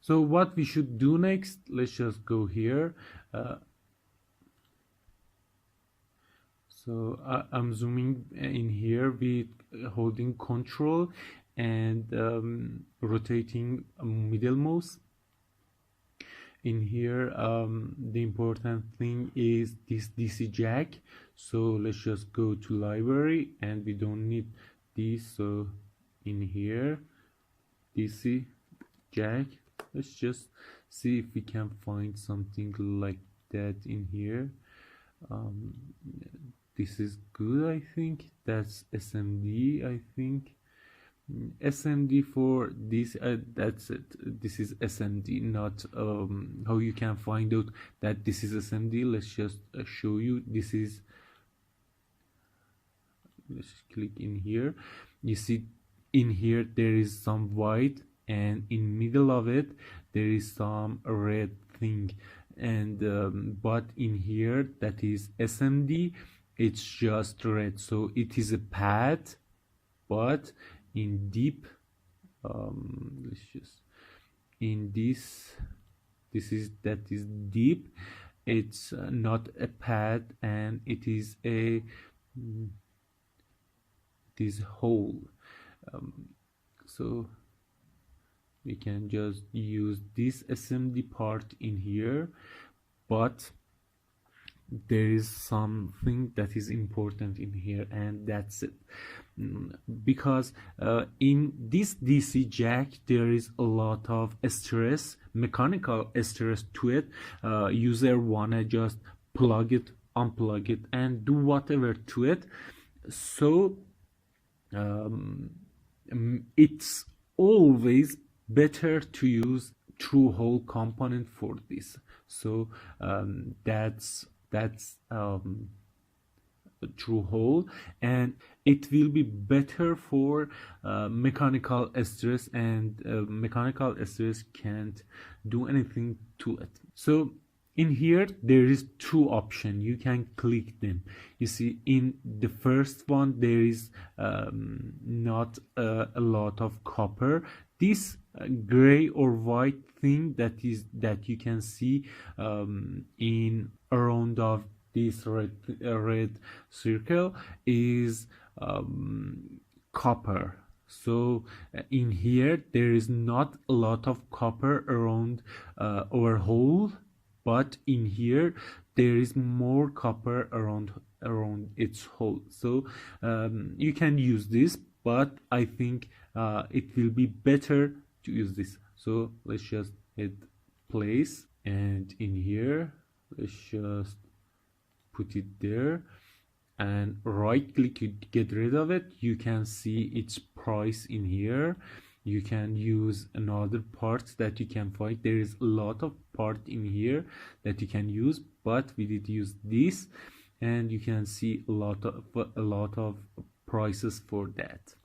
So what we should do next, let's just go here. So I'm zooming in here with holding Control and rotating middle mouse. In here, the important thing is this DC jack. So let's just go to library, and we don't need this. So in here, DC jack. Let's just see if we can find something like that in here. This is good, I think. That's SMD, I think. SMD for this, that's it. This is SMD, not how you can find out that this is SMD. Let's just show you. This is, let's click in here. You see in here there is some white, and in middle of it there is some red thing, and but in here that is SMD, it's just red. So it is a pad, but in deep, let's just, in this is, that is deep. It's not a pad, and it is a this hole. So we can just use this SMD part in here, but there is something that is important in here, and that's it. Because in this DC jack there is a lot of stress, mechanical stress to it. User wanna just plug it, unplug it, and do whatever to it. So it's always better to use through hole component for this. So that's through hole, and it will be better for mechanical stress, and mechanical stress can't do anything to it. So in here there is two options. You can click them. You see in the first one there is not a lot of copper. This gray or white thing that you can see in around of this red circle is copper. So in here there is not a lot of copper around our hole, but in here there is more copper around its hole. So you can use this, but I think it will be better to use this. So let's just hit place, and in here let's just put it there, and right click to get rid of it. You can see its price in here. You can use another parts that you can find. There is a lot of part in here that you can use, but we did use this, and you can see a lot of prices for that.